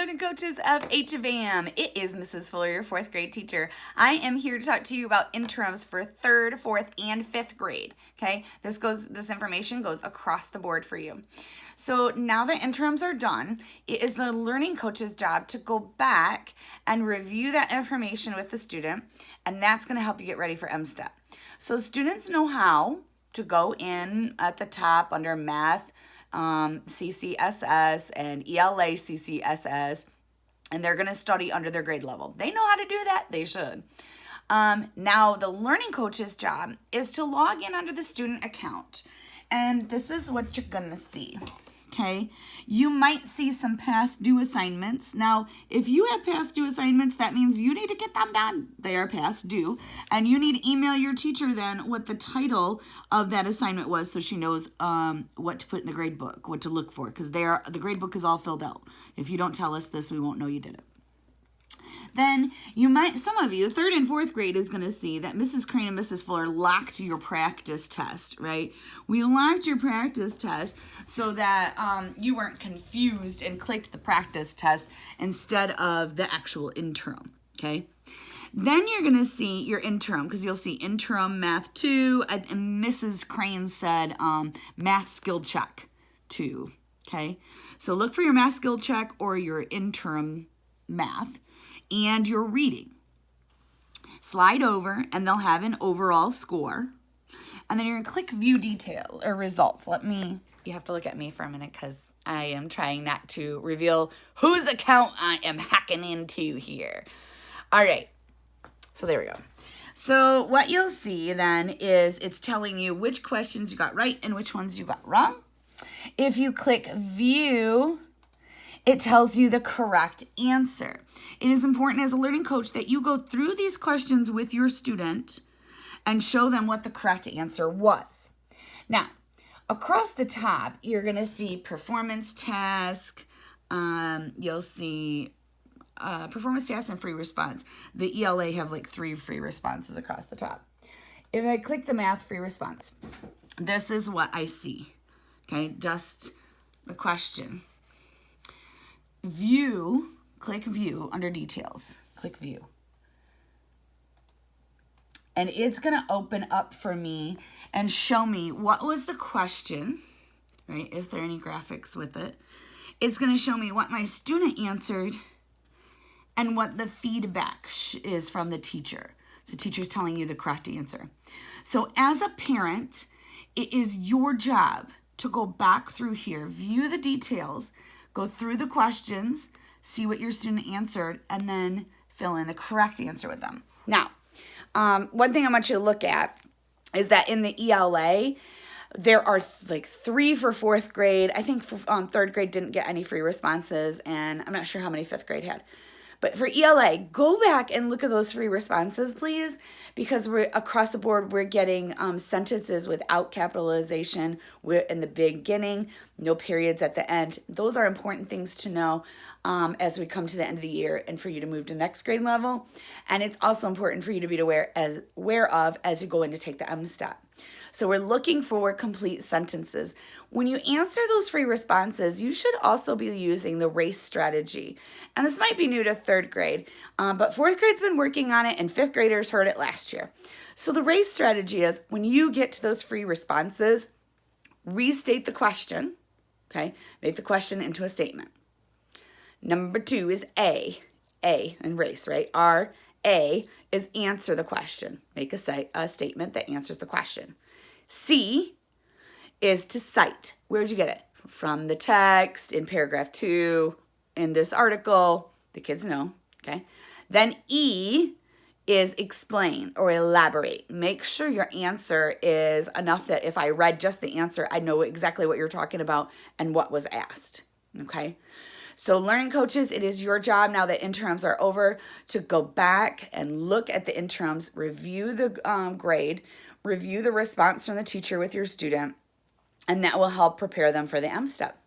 learning coaches of H of AM. It is Mrs. Fuller, your 4th grade teacher. I am here to talk to you about interims for 3rd, 4th, and 5th grade. Okay, this information goes across the board for you. So now that interims are done, it is the learning coach's job to go back and review that information with the student, and that's going to help you get ready for M-STEP. So students know how to go in at the top under math, CCSS and ELA CCSS, and they're going to study under their grade level. They know how to do that. They should. Now, the learning coach's job is to log in under the student account, and this is what you're going to see. Okay, you might see some past due assignments. Now, if you have past due assignments, that means you need to get them done. They are past due. And you need to email your teacher then what the title of that assignment was so she knows what to put in the grade book, what to look for, because the grade book is all filled out. If you don't tell us this, we won't know you did it. Then some of you, 3rd and 4th grade is going to see that Mrs. Crane and Mrs. Fuller locked your practice test, right? We locked your practice test so that you weren't confused and clicked the practice test instead of the actual interim, okay? Then you're going to see your interim because you'll see interim math 2 and Mrs. Crane said math skill check 2, okay? So look for your math skill check or your interim math and your reading. Slide over and they'll have an overall score. And then you're going to click view detail or results. You have to look at me for a minute because I am trying not to reveal whose account I am hacking into here. All right. So there we go. So what you'll see then is it's telling you which questions you got right and which ones you got wrong. If you click view, it tells you the correct answer. It is important as a learning coach that you go through these questions with your student and show them what the correct answer was. Now, across the top, you're going to see performance task. You'll see performance task and free response. The ELA have like 3 free responses across the top. If I click the math free response, this is what I see. Okay, just the question. View, click view under details, click view. And it's going to open up for me and show me what was the question, right? If there are any graphics with it. It's going to show me what my student answered and what the feedback is from the teacher. The teacher's telling you the correct answer. So as a parent, it is your job to go back through here, view the details, go through the questions, see what your student answered, and then fill in the correct answer with them. Now, one thing I want you to look at is that in the ELA, there are like 3 for 4th grade. I think 3rd grade didn't get any free responses, and I'm not sure how many 5th grade had. But for ELA, go back and look at those free responses, please, because we're across the board, we're getting sentences without capitalization. We're in the beginning, no periods at the end. Those are important things to know as we come to the end of the year and for you to move to next grade level. And it's also important for you to be aware of as you go in to take the M-STEP. So we're looking for complete sentences. When you answer those free responses, you should also be using the RACE strategy. And this might be new to 3rd grade, but 4th grade's been working on it and 5th graders heard it last year. So the RACE strategy is when you get to those free responses, restate the question, okay? Make the question into a statement. Number 2 is A in RACE, right? A is answer the question. Make a statement that answers the question. C is to cite. Where'd you get it? From the text, in paragraph 2, in this article. The kids know, okay? Then E is explain or elaborate. Make sure your answer is enough that if I read just the answer, I know exactly what you're talking about and what was asked, okay? So learning coaches, it is your job now that interims are over to go back and look at the interims, review the grade, review the response from the teacher with your student, and that will help prepare them for the M-STEP.